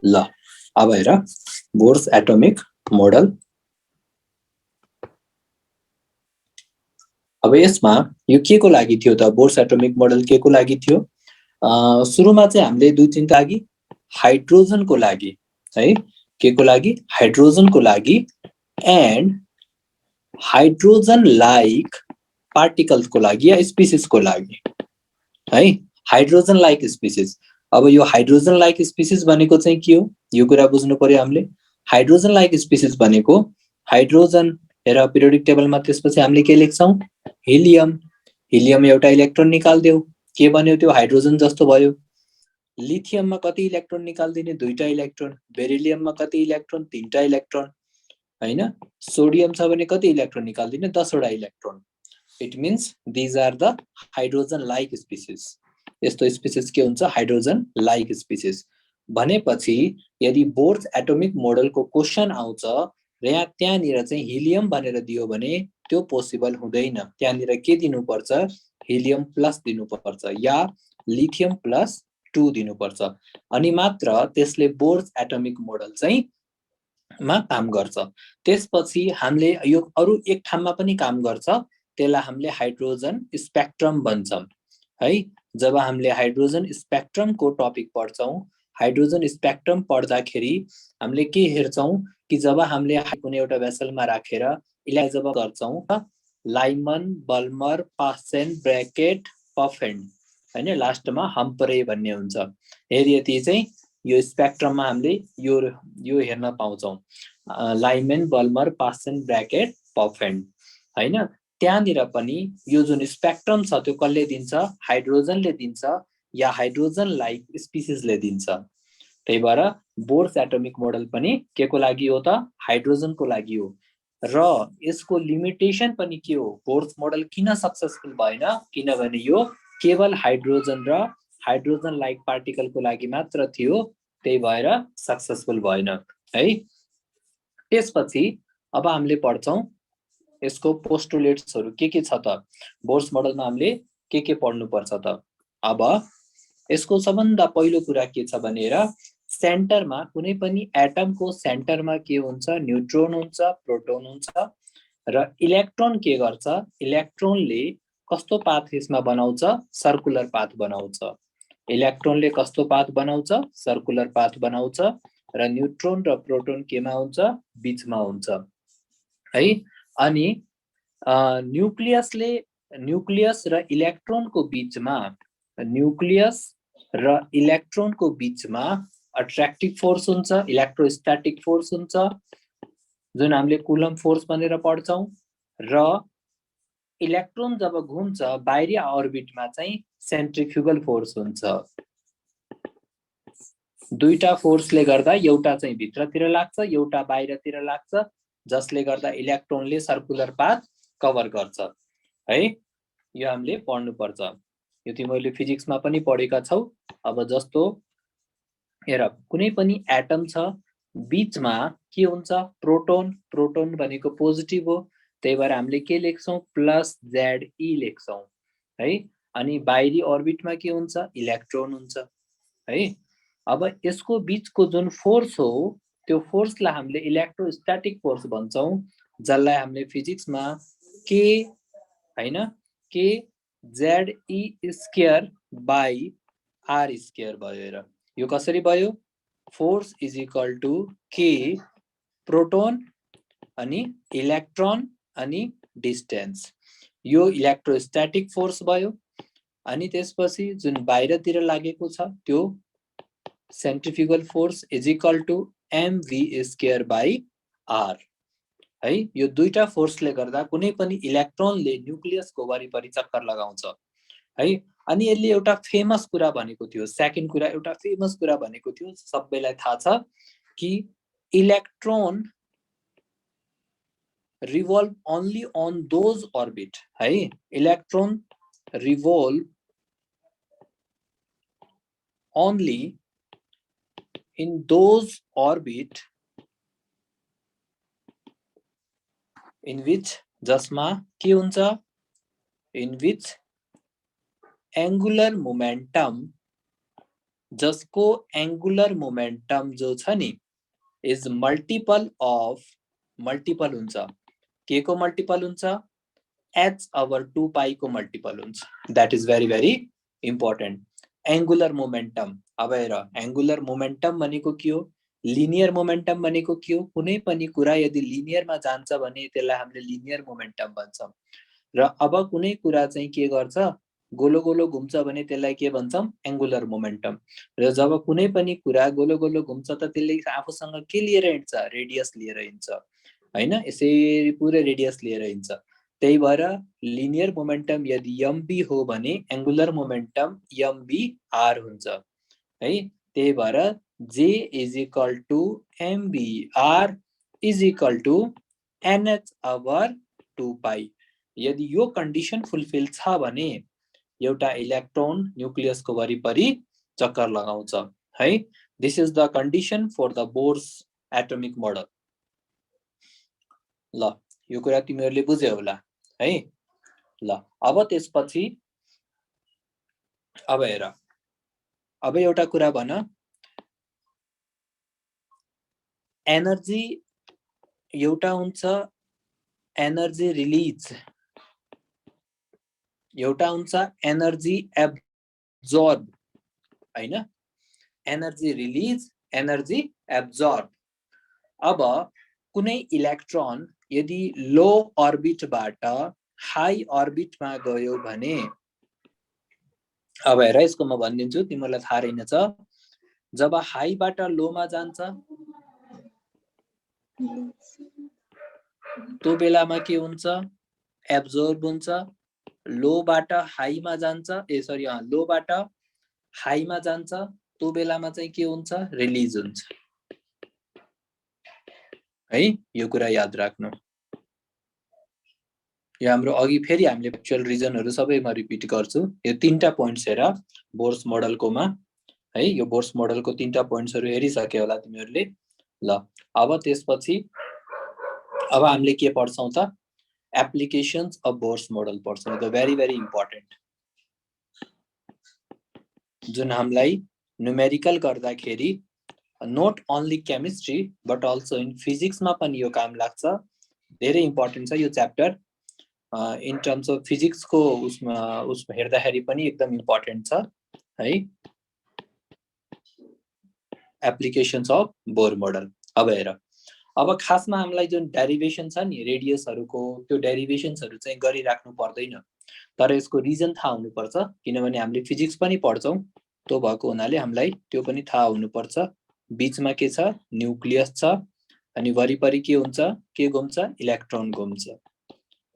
ल अब हेर बोर्स एटोमिक मोडल। अब यसमा यो के को लागि थियो त? बोर्स एटोमिक मोडल के को लागि थियो? सुरुमा चाहिँ हामीले दुई तीनटा लागि हाइड्रोजन को लागि है, के को लागि? हाइड्रोजन को लागि एन्ड हाइड्रोजन लाइक पार्टिकल्स को लागि या स्पीसीज को लागि है। Hydrogen like species. अब यो हाइड्रोजन लाइक स्पीसीज भनेको चाहिँ के हो? यो कुरा बुझ्नु पर्यो हामीले। हाइड्रोजन लाइक स्पीसीज भनेको हाइड्रोजन हेर पिरियोडिक टेबलमा, त्यसपछि हामीले के लेख्छौं? हिलियम। हिलियम एउटा इलेक्ट्रोन निकाल्दियो, के बन्यो? त्यो हाइड्रोजन जस्तो भयो। लिथियममा कति इलेक्ट्रोन निकाल्दिने? दुईटा इलेक्ट्रोन। बेरिलियममा कति इलेक्ट्रोन? तीनटा इलेक्ट्रोन हैन। सोडियम छ भने कति इलेक्ट्रोन निकाल्दिने? 10 वटा electron. It means these are the hydrogen like species. यस्तो स्पीसीज के हुन्छ? हाइड्रोजन लाइक स्पीसीज भनेपछि यदि बोर्स एटोमिक मोडलको क्वेशन आउँछ र यहाँ त्यहाँनिर चाहिँ हिलियम भनेर दियो भने त्यो पोसिबल हुँदैन। त्यहाँनिर के दिनुपर्छ? हिलियम प्लस दिनुपर्छ या लिथियम प्लस 2 दिनुपर्छ अनि मात्र त्यसले बोर्स एटोमिक मोडल चाहिँ मा काम गर्छ। त्यसपछि हामीले यो अरु एक ठाउँमा पनि काम गर्छ, त्यसलाई हामीले हाइड्रोजन स्पेक्ट्रम भन्छौं है। जब हामीले हाइड्रोजन स्पेक्ट्रम को टपिक पढ्छौं, हाइड्रोजन स्पेक्ट्रम पढ्दाखेरि हामीले के हेर्छौं कि जब हामीले कुनै एउटा भेसलमा राखेर यसलाई जब गर्छौं त लाइमन, बल्मर, पासेन, ब्रैकेट, पफेन्ड हैन, लास्टमा हम्परे भन्ने हुन्छ। यति चाहिँ यो स्पेक्ट्रममा हामीले यो हेर्न पाउँछौं। लाइमन, बल्मर, पासेन, ब्रैकेट, पफेन्ड हैन। त्यहाँनिर पनि यो जुन स्पेक्ट्रम छ त्यो कसले दिन्छ? हाइड्रोजनले दिन्छ या हाइड्रोजन लाइक स्पीसीजले दिन्छ। त्यही भएर बोर्स एटोमिक मोडल पनि के को लागि हो त? हाइड्रोजन को लागि हो। र यसको लिमिटेसन पनि के हो? बोर्स मोडल किन सक्सेसफुल भएन? किनभने यो केवल हाइड्रोजन र हाइड्रोजन लाइक पार्टिकल को लागि मात्र थियो, त्यही भएर सक्सेसफुल भएन है। त्यसपछि अब हामीले पढ्छौं यसको पोस्टुलेट्सहरु के छ त? बोर्स मोडलमा हामीले के पढ्नु पर्छ त? अब यसको सबभन्दा पहिलो कुरा के छ भनेर सेन्टरमा कुनै पनि एटमको सेन्टरमा के हुन्छ? न्यूट्रोन हुन्छ, प्रोटोन हुन्छ र इलेक्ट्रोन के गर्छ? इलेक्ट्रोनले कस्तो पाथ यसमा बनाउँछ? सर्कुलर पाथ बनाउँछ। इलेक्ट्रोनले कस्तो पाथ बनाउँछ? सर्कुलर पाथ बनाउँछ र न्यूट्रोन र प्रोटोन केमा हुन्छ? बीचमा हुन्छ है। अनि न्यूक्लियस र इलेक्ट्रोनको बीचमा, न्यूक्लियस र इलेक्ट्रोनको बीचमा अट्र्याक्टिभ फोर्स हुन्छ, इलेक्ट्रोस्टैटिक फोर्स हुन्छ जुन हामीले कुलम्ब फोर्स भनेर पढ्छौं र इलेक्ट्रोन जब घुम्छ बाहिरी अर्बिटमा चाहिँ सेन्ट्रिफ्युगल फोर्स हुन्छ। दुईटा फोर्सले गर्दा एउटा चाहिँ भित्रतिर लाग्छ, एउटा बाहिरतिर लाग्छ, जसले गर्दा इलेक्ट्रोनले सर्कुलर पाथ कभर गर्छ है। यो हामीले पढ्नु पर्छ। यो तिमीले फिजिक्समा पनि पढेका छौ। अब जस्तो हेर कुनै पनि एटम छ, बीचमा के हुन्छ? प्रोटोन। प्रोटोन भनेको पोजिटिभ हो, त्यही भएर हामीले के लेख्छौं? प्लस ZE लेख्छौं है। अनि बाहिरी अर्बिटमा के हुन्छ? इलेक्ट्रोन हुन्छ है। अब यसको बीचको जुन फोर्स हो त्यो फोर्सलाई हामीले इलेक्ट्रोस्टैटिक फोर्स भन्छौं, जसलाई हामीले फिजिक्समा के हैन k ZE square by R square भयो। हेर यो कसरी भयो? Force is equal to k proton अनि इलेक्ट्रोन अनि डिस्टेन्स। यो इलेक्ट्रोस्टैटिक फोर्स भयो। अनि त्यसपछि जुन बाहिरतिर लागेको छ त्यो centrifugal force is equal to mv square by R है। यो दुईटा फोर्सले गर्दा कुनै पनि इलेक्ट्रोनले न्यूक्लियसको वरिपरि चक्कर लगाउँछ है। अनि यसले एउटा फेमस कुरा भनेको थियो, सेकेन्ड कुरा एउटा फेमस कुरा भनेको थियो, सबैलाई थाहा छ कि electron revolve only on those orbit है। Electron revolve only in those orbit in which जसमा के हुन्छ? in which angular momentum जसको एंगुलर मोमेन्टम जो छ नि इज मल्टिपल अफ मल्टिपल हुन्छ के को मल्टिपल हुन्छ h over 2 pi को मल्टिपल हुन्छ that is very very important angular momentum अब हेर एंगुलर मोमेन्टम भनेको के हो लिनियर मोमेन्टम भनेको के हो कुनै पनि कुरा यदि लिनियरमा जान्छ भने त्यसलाई हामीले लिनियर मोमेन्टम भन्छौं र अब कुनै कुरा चाहिँ के गर्छ गोलो गोलो घुम्छ भने त्यसलाई के भन्छौं एंगुलर मोमेन्टम र जब कुनै पनि कुरा गोलो गोलो घुम्छ त त्यसले आफूसँग के लिएर हिँड्छ रेडियस लिएर हिँड्छ हैन यसरी पुरै रेडियस लिएर हिँड्छ त्यही भएर लिनियर मोमेन्टम यदि mb हो भने एंगुलर मोमेन्टम mbr हुन्छ है त्यही भएर j is equal to mbr is equal to nh over 2 pi यदि यो कन्डिसन फुलफिल छ भने एउटा इलेक्ट्रोन न्यूक्लियस को वरिपरि चक्कर लगाउँछ है this is the condition for the Bohr's atomic model ल यो कुरा तिमीहरुले बुझ्यौ होला है ल अब त्यसपछि अब हेर अब एउटा कुरा भन एनर्जी एउटा हुन्छ एनर्जी रिलीज एउटा हुन्छ एनर्जी एब्जॉर्ब हैन एनर्जी रिलीज एनर्जी एब्जॉर्ब अब कुनै इलेक्ट्रोन यदि लो अर्बिटबाट हाई अर्बिटमा गयो भने अब हेर यसको म भनिदिन्छु तिमीलाई थाहा रहेनछ जब हाईबाट लोमा जान्छ त्यो बेलामा के हुन्छ एब्जॉर्ब हुन्छ लोबाट हाईमा जान्छ ए सरी लोबाट हाईमा जान्छ त्यो बेलामा चाहिँ के हुन्छ रिलीज हुन्छ है यो कुरा याद राख्नु यो हाम्रो अघि फेरि हामीले एक्चुअल रिजनहरु सबैमा रिपिट गर्छु यो तीनटा पोइन्ट्स हेर बोर्स मोडलकोमा है यो बोर्स मोडलको तीनटा पोइन्ट्सहरु हेरिसके होला तिमीहरुले ल अब त्यसपछि अब हामीले के पढ्छौं त एप्लिकेशन्स अफ बोर्स मोडल पढ्छौं द भेरी भेरी इम्पोर्टेन्ट जुन हामीलाई न्यूमेरिकल गर्दाखेरि not only chemistry but also in physics मा पनि यो काम लाग्छ धेरै इम्पोर्टेन्ट छ यो chapter in terms of physics को उसमा हेर्दाखेरि पनि एकदम इम्पोर्टेन्ट छ है एप्लिकेशन्स अफ बोर मोडल अब हेर अब खासमा हामीलाई जुन डेरिवेसन छ नि रेडियसहरुको त्यो डेरिवेशन्सहरु चाहिँ गरिराख्नु पर्दैन तर यसको रिजन थाहा हुनुपर्छ किनभने हामीले फिजिक्स पनि पढ्छौं त्यो भएको हुनाले हामीलाई त्यो पनि थाहा हुनुपर्छ बीचमा के छ न्यूक्लियस छ अनि वरिपरि के हुन्छ के घुम्छ इलेक्ट्रोन घुम्छ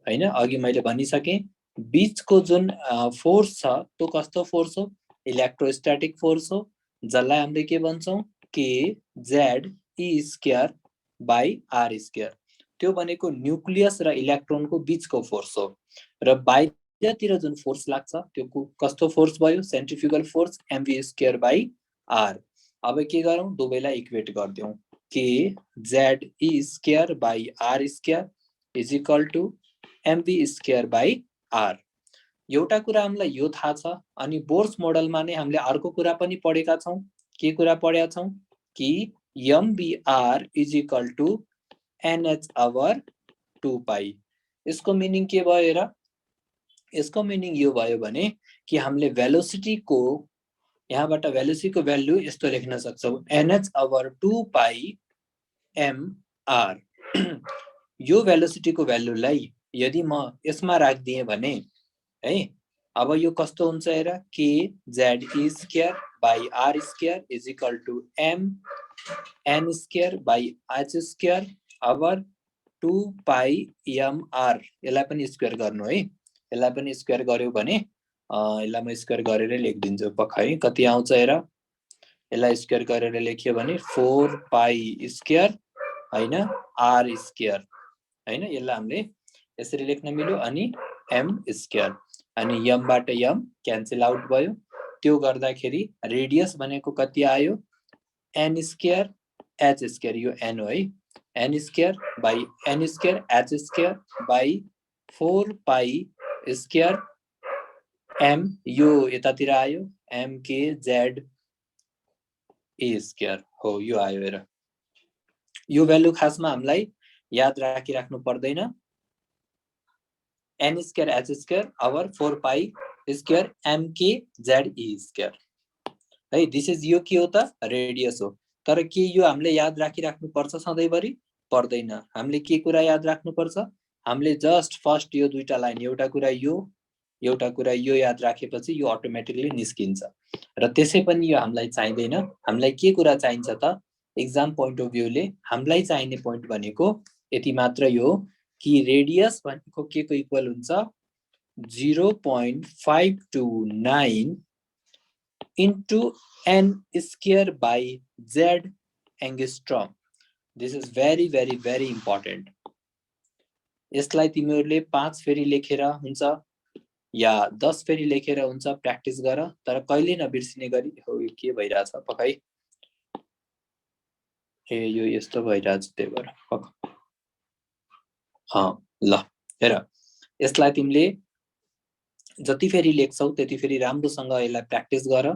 हैन अघि मैले भनिसके बीचको जुन फोर्स छ त्यो कस्तो फोर्स हो इलेक्ट्रोस्टैटिक फोर्स हो जसलाई हामीले के भन्छौं k z e square by r square त्यो भनेको न्यूक्लियस र इलेक्ट्रोनको बीचको फोर्स हो र बाहिरतिर जुन फोर्स लाग्छ त्यो कस्तो फोर्स भयो centrifugal force mv square by r अब के गरौं दुवैलाई इक्वेट गर्दियौ k z e square by r square is equal to mv square by r एउटा कुरा हामीलाई यो थाहा छ अनि बोर्स मोडलमा नै हामीले अर्को कुरा पनि पढेका छौं के कुरा पढेका छौं कि mbr is equal to nh over 2 pi यसको मिनिङ के भयो हेर यसको मिनिङ यो भयो भने कि हामीले भेलोसिटी को यहाँबाट भेलोसिटी को भ्यालु यस्तो लेख्न सक्छौं nh ओभर 2 पाई mr यो भेलोसिटी को भ्यालुलाई यदि म यसमा राख्दिए भने है अब यो कस्तो हुन्छ हेर k z e square by r square is equal to m n square by h square over 2 pi mr यसलाई पनि स्क्वायर गर्नु है यसलाई पनि स्क्वायर गर्यो भने यसलाई म स्क्वायर गरेर लेख्दिन्छु पक्का है कति आउँछ हेर यसलाई स्क्वायर गरेर लेख्यो भने 4 पाई स्क्वायर हैन r स्क्वायर हैन यसलाई हामीले यसरी लेख्न मिल्यो अनि m स्क्वायर अनि m बाट m क्यान्सल आउट भयो त्यो गर्दाखेरि रेडियस भनेको कति आयो n स्क्वायर h स्क्वायर यो n हो है n square by n square h square by 4 pi square m यो यतातिर आयो m k z e square हो, यो आयो हेर। यो भ्यालु खासमा हामीलाई याद राखिराख्नु पर्दैन, n square h square over 4 pi square mk z e square है। दिस इज यो के हो त रेडियस हो। तर के यो हामीले याद राखिराख्नु पर्छ सधैँभरि? पर्दैन। हामीले के कुरा याद राख्नु पर्छ? हामीले जस्ट फर्स्ट यो दुईटा लाइन, एउटा कुरा यो याद राखेपछि यो अटोमेटिकली निस्किन्छ। र त्यसै पनि यो हामीलाई चाहिँदैन। हामीलाई के कुरा चाहिन्छ त? एक्जाम पोइन्ट अफ भ्यूले हामीलाई चाहिने पोइन्ट भनेको यति मात्र यो कि रेडियस भनेको के को इक्वल हुन्छ? 0.529 into n square by z angstrom. This is very very very important. यसलाई तिमीहरूले 5 फेरि लेखेर हुन्छ या 10 फेरि लेखेर हुन्छ, प्र्याक्टिस गर, तर कहिले नबिर्सिने गरी। हो यो के भइराछ पकाई? ए यो यस्तो भइराछ, त्यही भएर पक। ल हेर, यसलाई तिमीले जति फेरि लेख्छौ त्यति फेरि राम्रोसँग यसलाई प्र्याक्टिस गर।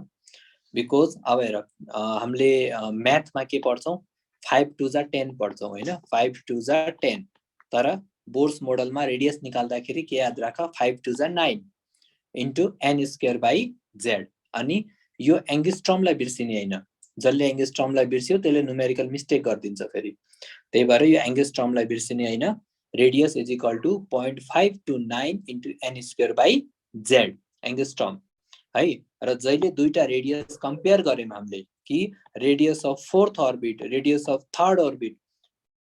बिकज अब हेर, हामीले म्याथमा के पढ्छौं? 5 2 जा 10 पढ्छौं हैन? 5 2 जा 10। तर बोर्स मोडलमा रेडियस निकाल्दाखेरि के याद राख? 5 2 जा 9 into n square by z। अनि यो एङ्गस्ट्रमलाई बिर्सिने हैन। जसले एङ्गस्ट्रमलाई बिर्स्यो त्यसले न्युमेरिकल मिस्टेक गरिदिन्छ फेरि। त्यही भएर यो एङ्गस्ट्रमलाई बिर्सिने हैन। Radius is equal to 0.529 into n square by z angstrom है। र जहिले दुईटा रेडियस कम्पेयर गर्यौं हामीले कि radius of fourth orbit, radius of third orbit,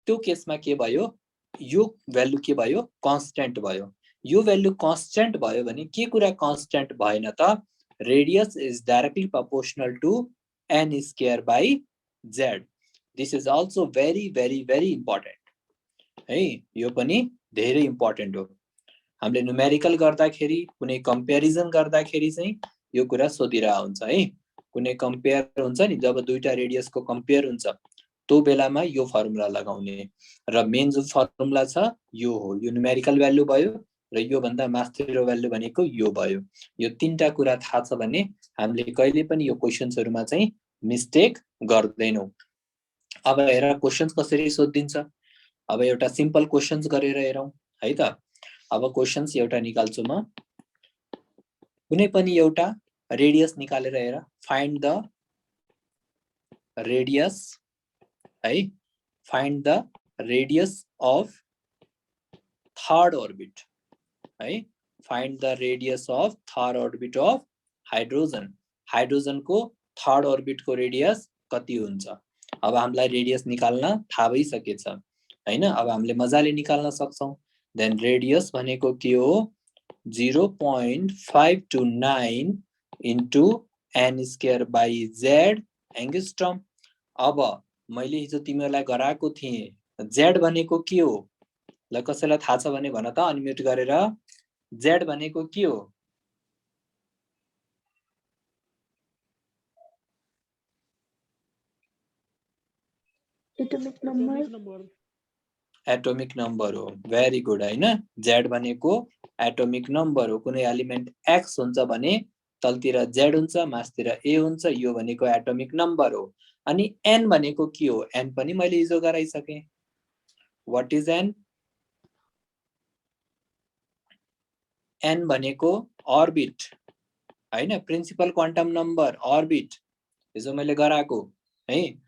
त्यो केसमा के भयो? यो भ्यालु के भयो? कन्स्ट्यान्ट भयो। यो भ्यालु कन्स्ट्यान्ट भयो भने के कुरा कन्स्ट्यान्ट भएन त? Radius is directly proportional to n square by z। This is also very very very important है। यो पनि धेरै इम्पोर्टेन्ट हो। हामीले न्युमेरिकल गर्दाखेरि, कुनै कम्पेरिजन गर्दाखेरि चाहिँ यो कुरा सोधिरा हुन्छ है। कुनै कम्पेयर हुन्छ नि, जब दुईटा रेडियसको कम्पेयर हुन्छ त्यो बेलामा यो फर्मुला लगाउने। र मेन जो फर्मुला छ यो हो। यो न्युमेरिकल भ्यालु भयो र यो भन्दा माथिल्लो भ्यालु भनेको यो भयो। यो तीनटा कुरा थाहा छ भने हामीले कहिले पनि यो क्वेशन्सहरुमा चाहिँ मिस्टेक गर्दैनौं। अब हेर क्वेशन्स कसरी सोधिन्छ। अब एउटा सिम्पल क्वेशन्स गरेर हेरौं है त। अब क्वेशन्स एउटा निकाल्छु म। कुनै पनि एउटा रेडियस निकालेर हेर। फाइन्ड द रेडियस है, find the radius of third orbit है। Find the radius of third orbit of hydrogen. हाइड्रोजनको थर्ड अर्बिटको रेडियस कति हुन्छ? अब हामीलाई रेडियस निकाल्न थाहा भइसकेछ हैन। अब हामीले मजाले निकाल्न सक्छौं। देन रेडियस भनेको के हो? 0.529 into n square by z एङ्गस्ट्रम। अब मैले हिजो तिमीहरूलाई गराएको थिएँ, z भनेको के हो? ल कसैलाई थाहा छ भने भन त, अनम्युट गरेर। z भनेको के हो? Atomic number. एटोमिक नम्बर हो। भेरी गुड हैन। z भनेको एटोमिक नम्बर हो। कुनै एलिमेन्ट x हुन्छ भने तलतिर z हुन्छ, मास्तिर a हुन्छ। यो भनेको एटोमिक नम्बर हो। अनि n भनेको के हो? n पनि मैले हिजो गराइसके। What is n? n भनेको अर्बिट हैन, प्रिन्सिपल क्वान्टम नम्बर अर्बिट हिजो मैले गराएको है।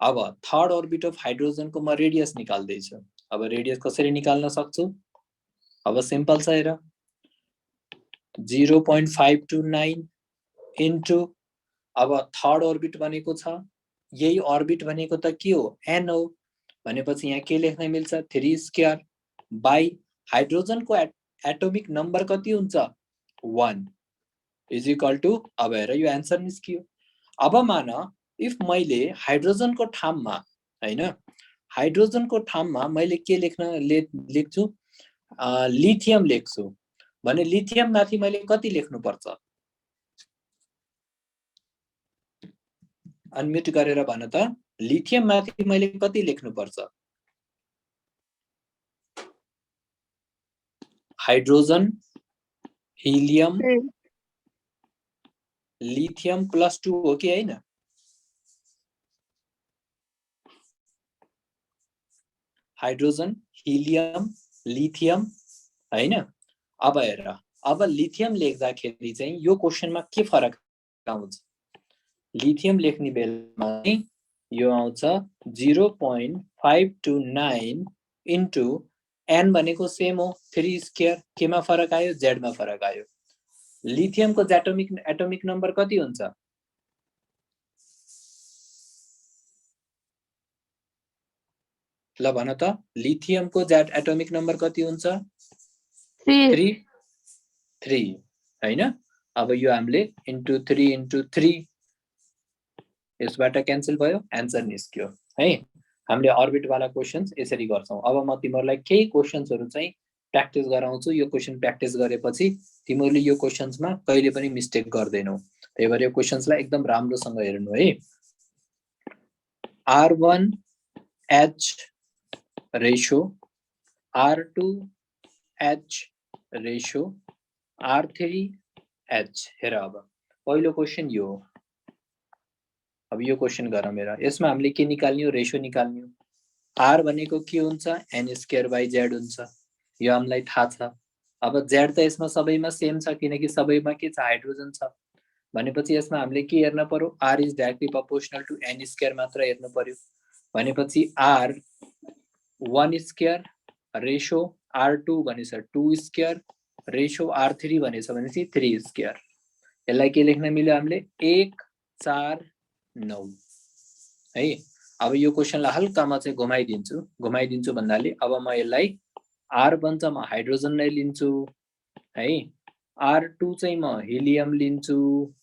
अब थर्ड अर्बिट अफ हाइड्रोजनको म रेडियस निकाल्दै छु। अब रेडियस कसरी निकाल्न सक्छु? अब सिम्पल छ हेर। 0.529 इन्टु, अब थर्ड अर्बिट भनेको छ, यही अर्बिट भनेको त के हो? n हो। भनेपछि यहाँ के लेख्न मिल्छ? 3 स्क्वायर बाई हाइड्रोजनको एटोमिक नम्बर कति हुन्छ? 1 इज इक्वल टु, अब हेर यो आन्सर निस्कियो। अब मान इफ मैले हाइड्रोजनको ठाउँमा हैन, हाइड्रोजनको ठाउँमा मैले के लेख्छु? लिथियम लेख्छु भने लिथियम माथि मैले कति लेख्नु पर्छ? अनम्युट गरेर भन त, लिथियम माथि मैले कति लेख्नु पर्छ? हाइड्रोजन, हिलियम, लिथियम +2 हो कि हैन? हाइड्रोजन, हिलियम, लिथियम हैन। अब हेर, अब लिथियम लेख्दाखेरि चाहिँ यो क्वेशनमा के फरक आउँछ? लिथियम लेख्ने बेलामा चाहिँ यो आउँछ 0.529 इन्टु n भनेको सेम हो 3 स्क्वायर, केमा फरक आयो? z मा फरक आयो। लिथियमको एटोमिक नम्बर कति हुन्छ? ल भन त, लिथियमको एटोमिक नम्बर कति हुन्छ? 3 हैन। अब यो हामीले इन्टु 3 इन्टु 3 यसबाट क्यान्सल भयो, एन्सर निस्क्यो है। हामीले अर्बिट वाला क्वेशन्स यसरी गर्छौं। अब म तिमीहरुलाई केही क्वेशन्सहरु चाहिँ प्र्याक्टिस गराउँछु। यो क्वेशन प्र्याक्टिस गरेपछि तिमीहरुले यो क्वेशन्समा कहिले पनि मिस्टेक गर्दैनौ। त्यही भएर यो क्वेशन्सलाई एकदम राम्रोसँग हेर्नु है। R1H ratio, R2H ratio, R3H। हेर अब पहिलो क्वेशन यो हो। अब यो क्वेशन गर मेरा, यसमा हामीले के निकाल्ने हो? रेशियो निकाल्ने हो। R भनेको के हुन्छ? n स्क्वायर बाइ z हुन्छ, यो हामीलाई थाहा छ। अब z त यसमा सबैमा सेम छ किनकि सबैमा के छ? हाइड्रोजन छ। भनेपछि यसमा हामीले के हेर्न पर्यो? R is directly proportional to n square मात्र हेर्नु पर्यो। भनेपछि R1 स्क्वायर रेशियो R2 भनेछ 2 स्क्वायर रेशियो R3 भनेछ भनेपछि 3 स्क्वायर। यसलाई के लेख्न मिल्यो? हामीले 1 4 9 है। अब यो क्वेशनलाई हल्कामा चाहिँ घुमाइदिन्छु भन्नाले अब म यसलाई R बन्छ म हाइड्रोजन नै लिन्छु है, R2 चाहिँ म हिलियम लिन्छु,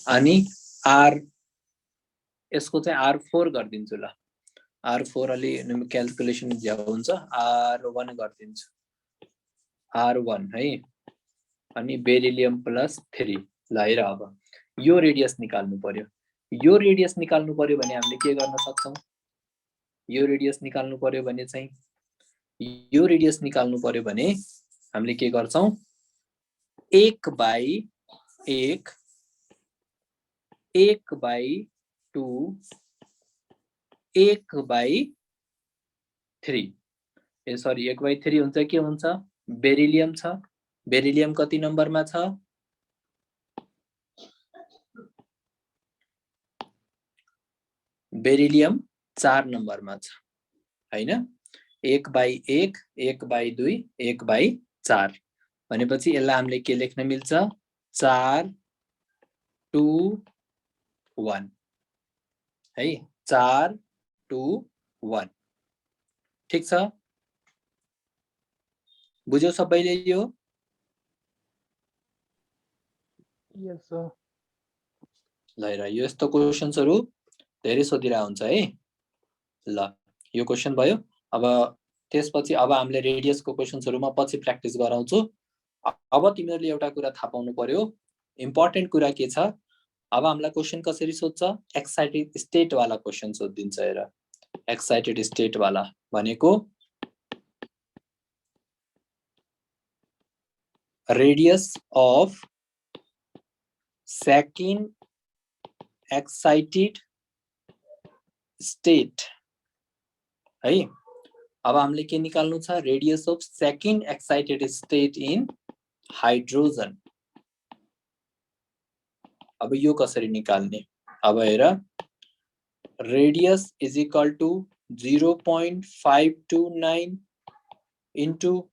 अनि R यसको चाहिँ R4 गरिदिन्छु। ल R4 अलि क्याल्कुलेसन ज्यादा हुन्छ, R1 गरिदिन्छु, R1 है। अनि बेरिलियम प्लस 3। ल हेर अब यो रेडियस निकाल्नु पर्यो। यो रेडियस निकाल्नु पर्यो भने हामीले के गर्न सक्छौं? यो रेडियस निकाल्नु पर्यो भने चाहिँ यो रेडियस निकाल्नु पर्यो भने हामीले के गर्छौं? 1/1 1/2 1/3 ए सरी 1/3 हुन्छ के हुन्छ? बेरिलियम छ। बेरिलियम कति नम्बरमा छ? बेरिलियम 4 नम्बरमा छ हैन। 1/1 1/2 1/4 भनेपछि यसलाई हामीले के लेख्न मिल्छ? 4 2 1 है, 4 2 1। ठीक छ? बुझ्यो सबैले यो? यस सर। ल हेर, यो यस्तो क्वेशन्सहरु धेरै सोधिरा हुन्छ है। ल यो क्वेशन भयो। अब त्यसपछि अब हामीले रेडियसको क्वेशन्सहरु म पछि प्र्याक्टिस गराउँछु। अब तिमीहरुले एउटा कुरा थाहा पाउनु पर्यो, इम्पोर्टेन्ट कुरा के छ? अब हामीलाई क्वेशन कसरी सोध्छ? एक्साइटेड स्टेट वाला क्वेशन सोधिन्छ। हेर, एक्साइटेड स्टेट वाला भनेको radius of second excited state है। अब हामीले के निकाल्नु छ? Radius of second excited state in hydrogen. अब यो कसरी निकाल्ने? अब हेर, radius is equal to 0.529 into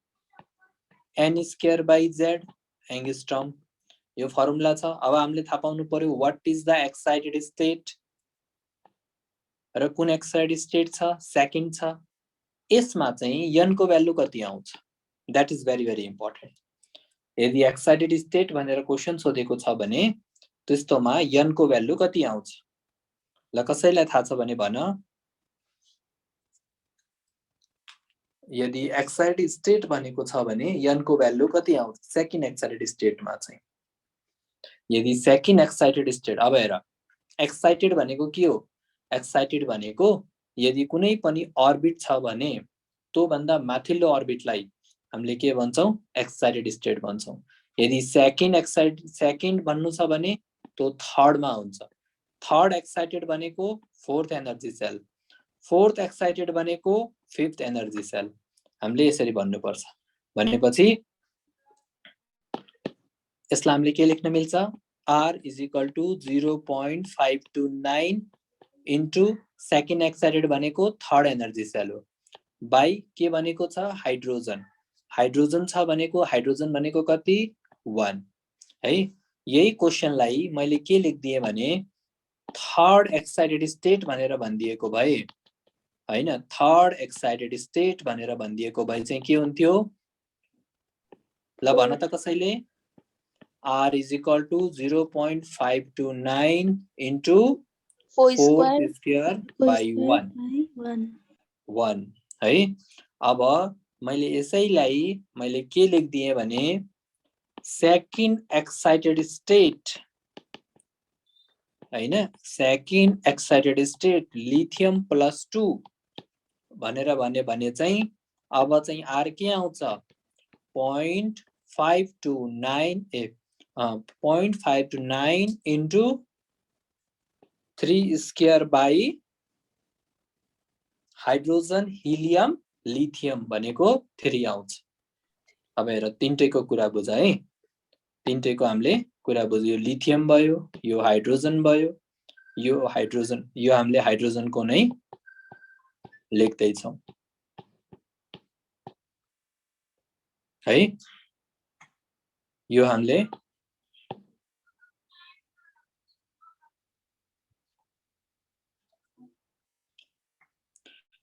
n square by z angstrom. यो फर्मुला छ। अब हामीले थाहा पाउनु पर्यो what is the excited state र कुन एक्साइटेड स्टेट छ? सेकेन्ड छ। यसमा चाहिँ n को भ्यालु कति आउँछ? That is very very important. यदि एक्साइटेड स्टेट भनेर क्वेशन सोधेको छ भने त्यस्तोमा n को भ्यालु कति आउँछ? ल कसैलाई थाहा छ भने भन। यदि एक्साइटेड स्टेट भनेको छ भने n को भ्यालु कति आउँछ? सेकेन्ड एक्साइटेड स्टेटमा चाहिँ यदि सेकेन्ड एक्साइटेड स्टेट, अब हेर, एक्साइटेड भनेको के हो? एक्साइटेड भनेको यदि कुनै पनि अर्बिट छ भने त्यो भन्दा माथिल्लो अर्बिटलाई हामीले के भन्छौं? Excited state भन्छौं। यदि सेकेन्ड भन्नु छ भने त्यो थर्ड मा हुन्छ। थर्ड एक्साइटेड भनेको fourth energy shell, fourth excited भनेको फिफ्थ एनर्जी सेल। हामीले यसरी भन्नुपर्छ। भनेपछि यसलाई हामीले के लेख्न मिल्छ? R is equal to 0.529 into second excited भनेको थर्ड एनर्जी सेल हो, बाई के भनेको छ? हाइड्रोजन। हाइड्रोजन छ भनेको हाइड्रोजन भनेको कति? 1 है। यही क्वेशनलाई मैले के लेख्दिए भने थर्ड एक्साइटेड स्टेट भनेर भनिदिएको भए हैन, थर्ड एक्साइटेड स्टेट भनेर भनिदिएको भए चाहिँ के हुन्थ्यो? ल भन त कसैले? R is equal to 0.529 into 4 square by 1 है। अब मैले यसैलाई मैले के लेख्दिए भने सेकेन्ड एक्साइटेड स्टेट हैन, second excited state lithium plus 2 भनेर भने चाहिँ अब चाहिँ R के आउँछ? 0.529 into 3 square by hydrogen helium lithium भनेको 3 आउँछ। अब हेर तीनटैको कुरा बुझ है, तीनटैको हामीले कुरा बुझ्यो। लिथियम भयो, यो हाइड्रोजन भयो, यो हाइड्रोजन, यो हामीले हाइड्रोजनको नै लेख्दै छौं है। यो हामीले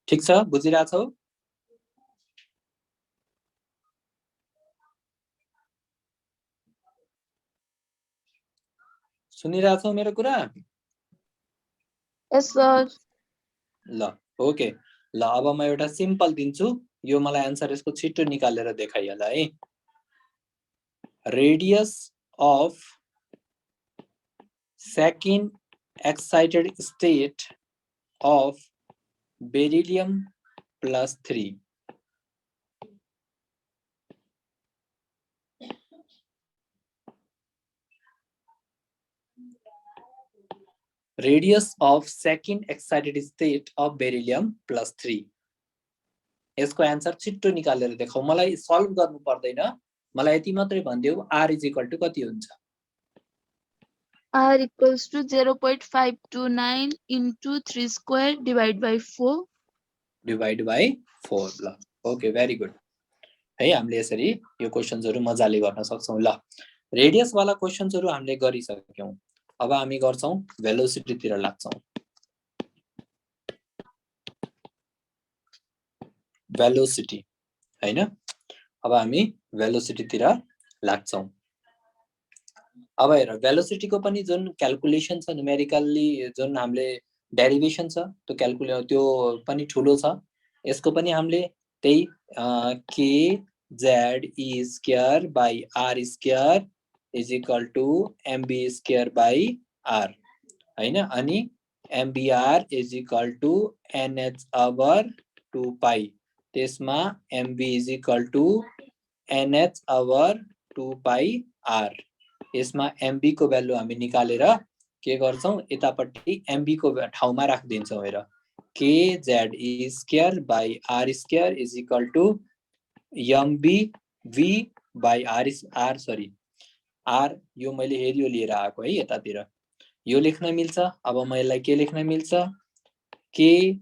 ठीक छ, बुझिरहेछौ? सुनिरहेछौ मेरो कुरा? यस सर। ल ओके, ल अब म एउटा सिम्पल दिन्छु, यो मलाई आन्सर यसको छिटो निकालेर देखाइहाल है। Radius of second excited state of beryllium plus 3 radius of second excited state of beryllium plus 3 यसको आन्सर छिट्टो निकालेर देखाऊ। मलाई सल्भ गर्नु पर्दैन, मलाई यति मात्रै भनिदेऊ R इज इक्वल टु कति हुन्छ? R equals to 0.529 into 3 square divide by 4. Divide by 4। ल ओके, भेरी गुड है। हामीले यसरी यो क्वेशन्सहरु मजाले गर्न सक्छौं। ल रेडियस वाला क्वेशन्सहरु हामीले गरिसक्यौं, अब हामी गर्छौं भेलोसिटी तिर लाग्छौं। भेलोसिटी हैन, अब हामी भेलोसिटी तिर लाग्छौं। अब हेर भेलोसिटी को पनि जुन क्याल्कुलेसन छ न्युमेरिकली, जुन हामीले डेरिभेसन छ त्यो पनि ठुलो छ। यसको पनि हामीले त्यही k z e square by r square is equal to mv square by r हैन, अनि mvr is equal to nh over 2 pi, त्यसमा mv is equal to nh over 2 pi r. यसमा एमबी को भ्यालु हामी निकालेर के गर्छौं? यतापट्टि एमबी को ठाउँमा राखिदिन्छौं। हेर k z e square by r square is equal to mv v by r sorry r, यो मैले हेरियो लिएर आएको है यतातिर, यो लेख्न मिल्छ। अब म यसलाई के लेख्न मिल्छ? K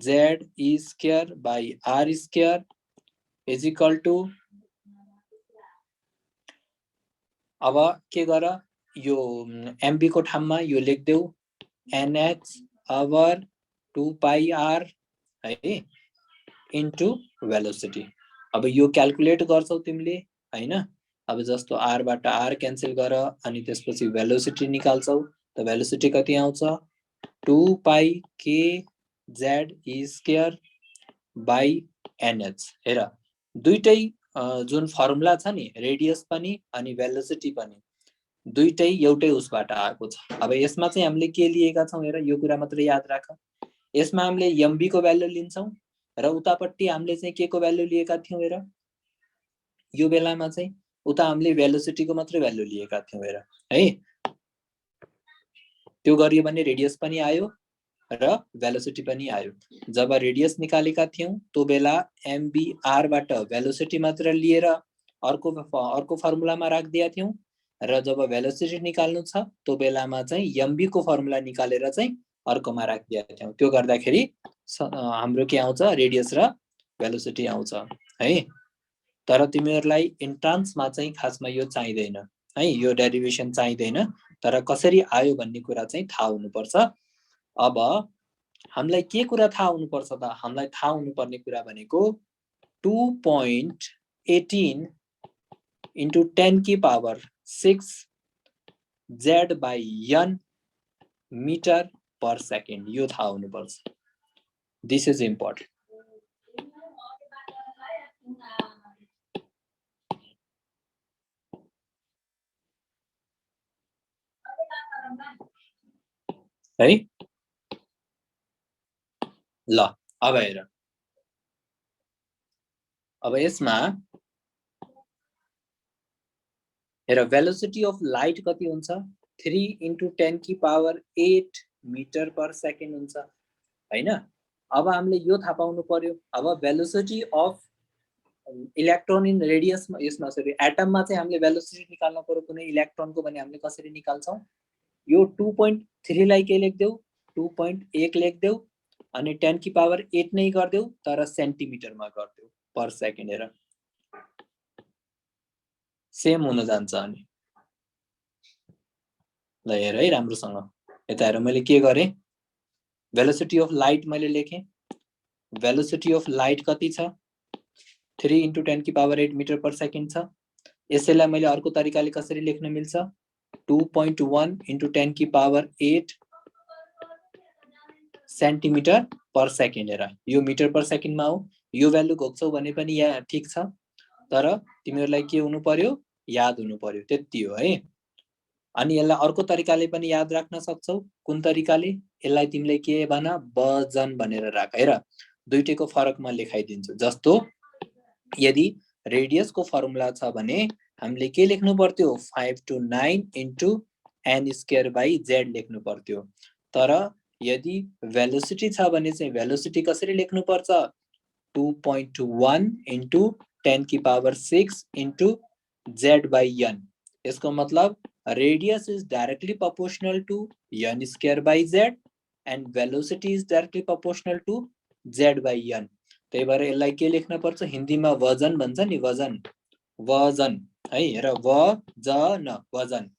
z e square by r square is equal to, अब के गर, यो एमबी को ठाउँमा यो लेख्देऊ एनएच ओभर 2 पाई आर है इन्टु भेलोसिटी। अब यो क्याल्कुलेट गर्छौ तिमीले हैन। अब जस्तो आर बाट आर क्यान्सल गर, अनि त्यसपछि भेलोसिटी निकाल्छौ, त भेलोसिटी कति आउँछ? 2 पाई के z e square by NH. हेर दुईटै जुन फर्मुला छ नि, रेडियस पनि अनि भेलोसिटी पनि, दुईटै एउटै उसबाट आएको छ। अब यसमा चाहिँ हामीले के लिएका छौं? हेर यो कुरा मात्र याद राख, यसमा हामीले एमबी को भ्यालु लिन्छौं र उतापट्टि हामीले चाहिँ के को भ्यालु लिएका थियौं? हेर यो बेलामा चाहिँ उता हामीले भेलोसिटी को मात्र भ्यालु लिएका थियौं। हेर है, त्यो गरियो भने रेडियस पनि आयो र भेलोसिटी पनि आयो। जब रेडियस निकालेका थियौं त्यो बेला एमबीआर बाट भेलोसिटी मात्र लिएर अर्को फर्मुलामा राखिदिएका थियौं र जब भेलोसिटी निकाल्नु छ त्यो बेलामा चाहिँ एमबी को फर्मुला निकालेर चाहिँ अर्कोमा राखिदिएका थियौं। त्यो गर्दाखेरि हाम्रो के आउँछ रेडियस र भेलोसिटी आउँछ है। तर तिमीहरुलाई इन्ट्रान्समा चाहिँ खासमा यो चाहिदैन है, यो डेरिभेसन चाहिदैन, तर कसरी आयो भन्ने कुरा चाहिँ थाहा हुनुपर्छ। अब हामीलाई के कुरा थाहा हुनुपर्छ त? हामीलाई थाहा हुनुपर्ने कुरा भनेको 2.18 into 10 की power 6 Z by n metre per second, यो थाहा हुनुपर्छ। This is important. है ल अब हेर, अब यसमा हेर भेलोसिटी अफ लाइट कति हुन्छ? 3 into 10 की पावर 8 मीटर पर सेकेन्ड हुन्छ हैन। अब हामीले यो थाहा पाउनु पर्यो। अब velocity of electron in radius यसमा सरी एटममा चाहिँ हामीले भेलोसिटी निकाल्न पर्यो कुनै इलेक्ट्रोनको भने हामीले कसरी निकाल्छौं? यो 2.3 लाई के लेख्देऊ? 2.1 लेख्देऊ अनि 10 की पावर 8 नै गर्देऊ, तर सेन्टिमिटरमा गर्देऊ पर सेकेन्ड। हेर सेम हुन जान्छ। अनि ल हेर है राम्रोसँग, यता हेर मैले के गरे, भेलोसिटी अफ लाइट मैले लेखेँ। भेलोसिटी अफ लाइट कति छ? 3 into 10 की पावर 8 मीटर पर सेकेन्ड छ। यसैलाई मैले अर्को तरिकाले कसरी लेख्न मिल्छ? 2.1 into 10 की पावर 8 सेन्टिमिटर पर सेकेन्ड। हेर यो मिटर पर सेकेन्डमा हो, यो भ्यालु घोक्छौ भने पनि यहाँ ठीक छ, तर तिमीहरुलाई के हुनु पर्यो? याद हुनु पर्यो, त्यति हो है। अनि यसलाई अर्को तरिकाले पनि याद राख्न सक्छौ। कुन तरिकाले? यसलाई तिमीले के भन? वजन भनेर राख। हेर दुईटैको फरक म लेखाइदिन्छु। जस्तो यदि रेडियस को फर्मुला छ भने हामीले के लेख्नु पर्थ्यो? 5 to 9 into n square by z लेख्नु पर्थ्यो। तर यदि भेलोसिटी छ भने चाहिँ भेलोसिटी कसरी लेख्नु पर्छ? 2.1 into 10 की power 6 into z by n। यसको मतलब radius is directly proportional to n square by z and velocity is directly proportional to z by n। त्यही भएर यसलाई के लेख्न पर्छ? हिन्दीमा वजन भन्छ नि, वजन, वजन है। हेर वजन, वजन,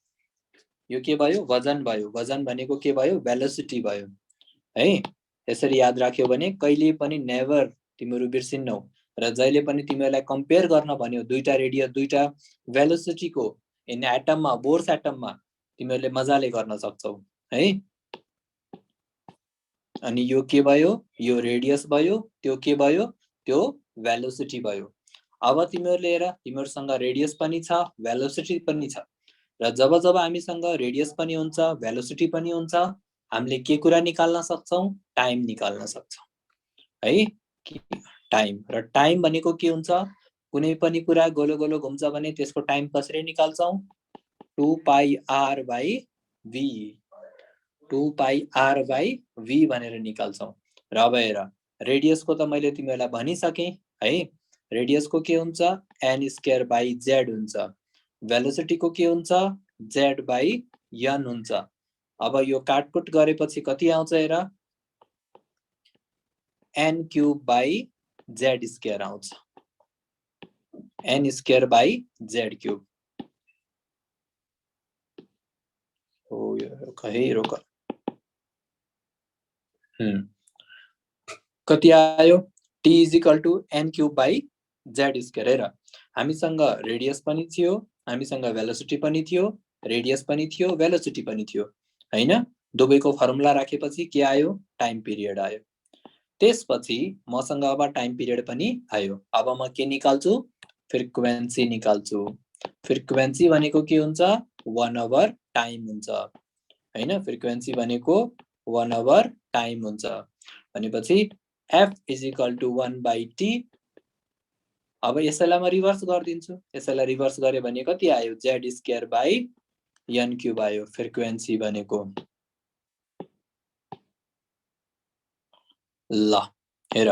यो के भयो? वजन भयो। वजन भनेको के भयो? भेलोसिटी भयो है। यसरी याद राख्यो भने कहिले पनि नेभर तिमीहरु बिर्सिन्नौ। र जहिले पनि तिमीहरुलाई कम्पेयर गर्न भन्यो दुईटा रेडियस दुईटा भेलोसिटीको इन एटममा, बोर्स एटममा, तिमीहरुले मजाले गर्न सक्छौ है। अनि यो के भयो? यो रेडियस भयो, त्यो के भयो? त्यो भेलोसिटी भयो। अब तिमीहरुले हेर, तिमीहरुसँग रेडियस पनि छ, भेलोसिटी पनि छ, र जब जब हामीसँग रेडियस पनि हुन्छ, भेलोसिटी पनि हुन्छ, हामीले के कुरा निकाल्न सक्छौं? टाइम निकाल्न सक्छौं है। टाइम, र टाइम भनेको के हुन्छ? कुनै पनि कुरा गोलो गोलो घुम्छ भने त्यसको टाइम कसरी निकाल्छौं? 2 पाई r by v, 2 pie r by v भनेर निकाल्छौं। र अब हेर रेडियस को त मैले तिमीहरुलाई भनिसके है। रेडियस को के हुन्छ? n स्क्वायर बाइ z हुन्छ। भेलोसिटी को के हुन्छ? z बाइ n हुन्छ। अब यो काटकुट गरेपछि कति आउँछ? हेर n cube by z square आउँछ, n square by z cube. ओ यो कहीं रोक, कति आयो? t is equal to n cube by z square. हेर हामीसँग रेडियस पनि थियो, हामीसँग भेलोसिटी पनि थियो, रेडियस पनि थियो, भेलोसिटी पनि थियो हैन। दुवैको फर्मुला राखेपछि के आयो? टाइम पिरियड आयो। त्यसपछि मसँग अब टाइम पिरियड पनि आयो। अब म के निकाल्छु? फ्रिक्वेन्सी निकाल्छु। फ्रिक्वेन्सी भनेको के हुन्छ? 1 ओभर टाइम हुन्छ हैन। फ्रिक्वेन्सी भनेको 1 ओभर टाइम हुन्छ भनेपछि f is equal to 1 by t। अब यसैलाई म रिभर्स गर्दिन्छु। यसैलाई रिभर्स गरे भने कति आयो? z square by n cube आयो फ्रिक्वेन्सी भनेको। ल हेर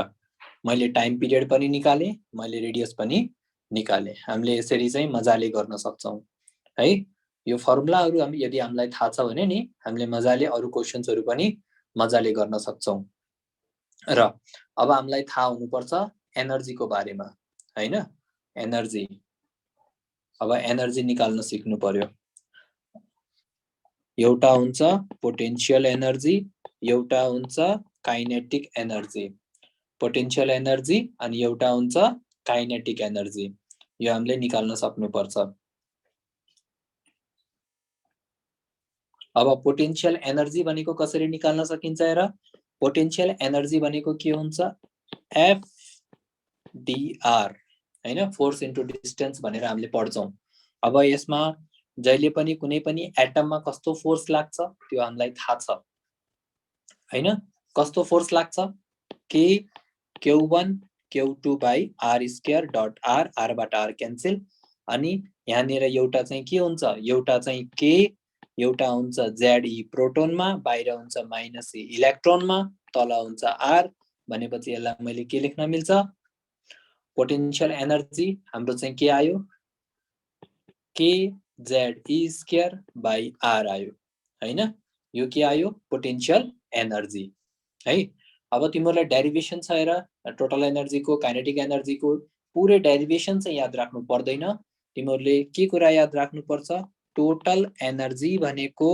मैले टाइम पिरियड पनि निकाले, मैले रेडियस पनि निकाले। हामीले यसरी चाहिँ मजाले गर्न सक्छौं है। यो फर्मुलाहरु यदि हामीलाई थाहा छ भने नि हामीले मजाले अरु क्वेशन्सहरु पनि मजाले गर्न सक्छौं। र अब हामीलाई थाहा हुनुपर्छ एनर्जीको बारेमा हैन। एनर्जी, अब एनर्जी निकाल्न सिक्नु पर्यो। एउटा हुन्छ पोटेन्शियल एनर्जी, एउटा हुन्छ काइनेटिक एनर्जी। पोटेन्शियल एनर्जी अनि एउटा हुन्छ काइनेटिक एनर्जी। यो हामीले निकाल्न सक्नुपर्छ। अब पोटेन्शियल एनर्जी भनेको कसरी निकाल्न सकिन्छ हेर। पोटेन्शियल एनर्जी भनेको के हुन्छ, एफ डीआर हैन, फोर्स इन्टु डिस्टेन्स भनेर हामीले पढ्छौं। अब यसमा जहिले पनि कुनै पनि एटममा कस्तो फोर्स लाग्छ त्यो हामीलाई थाहा छ हैन। कस्तो फोर्स लाग्छ, के Q1 Q2 by r square dot r, r बाट आर क्यान्सल। अनि यहाँनिर एउटा चाहिँ के हुन्छ, एउटा चाहिँ के, एउटा हुन्छ ZE प्रोटोनमा, बाहिर हुन्छ -E इलेक्ट्रोनमा, तल हुन्छ आर भनेपछि यसलाई मैले के लेख्न मिल्छ, पोटेन्शियल एनर्जी हाम्रो चाहिँ के आयो, KZE स्क्वायर बाइ आर आयो हैन। यो के आयो, पोटेन्शियल एनर्जी है। अब तिमीहरुलाई डेरिभेसन छ हेर, टोटल एनर्जी को, काइनेटिक एनर्जी को पुरै डेरिभेसन चाहिँ याद राख्नु पर्दैन। तिमीहरुले के कुरा याद राख्नु पर्छ, टोटल एनर्जी भनेको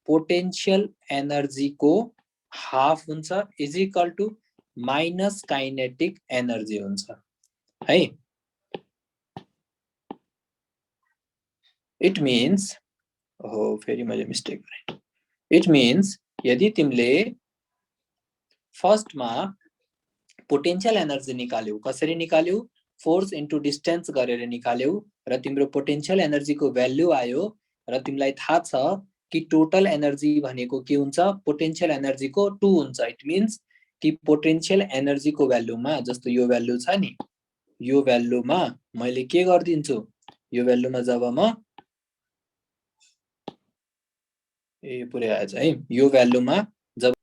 पोटेन्शियल एनर्जी को हाफ हुन्छ is equal to minus kinetic energy हुन्छ है। इट मीन्स, हो फेरि मैले मिस्टेक गरेँ। इट मीन्स यदि तिमीले फर्स्ट मा पोटेन्शियल एनर्जी निकाल्यौ, कसरी निकाल्यौ, फोर्स इन्टु डिस्टेन्स गरेर निकाल्यौ र तिम्रो पोटेन्शियल एनर्जी को भ्यालु आयो र तिमीलाई थाहा छ कि टोटल एनर्जी भनेको के हुन्छ, पोटेन्शियल एनर्जी को 2 हुन्छ। इट मीन्स कि पोटेन्शियल एनर्जी को भ्यालुमा, जस्तो यो भ्यालु छ नि, यो भ्यालुमा मैले के गर्दिन्छु, यो भ्यालुमा जब म पुरै आएछ है, यो भ्यालुमा जब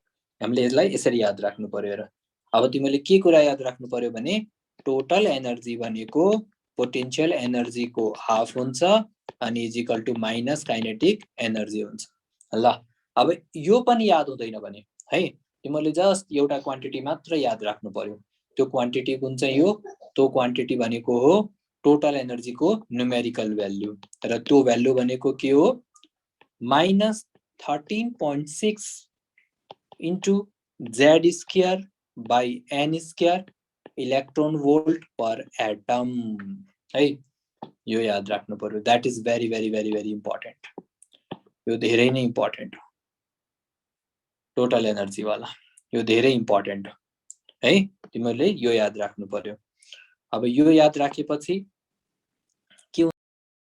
हामीले यसलाई यसरी याद राख्नु पर्यो र। अब तिमीले के कुरा याद राख्नु पर्यो भने टोटल एनर्जी भनेको पोटेन्शियल एनर्जी को हाफ हुन्छ अनि is equal to minus kinetic energy हुन्छ। ल अब यो पनि याद हुँदैन भने है, तिमीले जस्ट एउटा क्वान्टिटी मात्र याद राख्नु पर्यो। त्यो क्वान्टिटी कुन चाहिँ हो, त्यो क्वान्टिटी भनेको हो टोटल एनर्जी को न्यूमेरिकल भ्यालु। र त्यो भ्यालु भनेको के हो, minus 13.6 into Z square by N square electron volt per atom है। यो याद राख्नु पर्यो। That is very very very very important. यो धेरै नै इम्पोर्टेन्ट हो, टोटल एनर्जी वाला यो धेरै इम्पोर्टेन्ट हो है। तिमीले यो याद राख्नु पर्यो। अब यो याद राखेपछि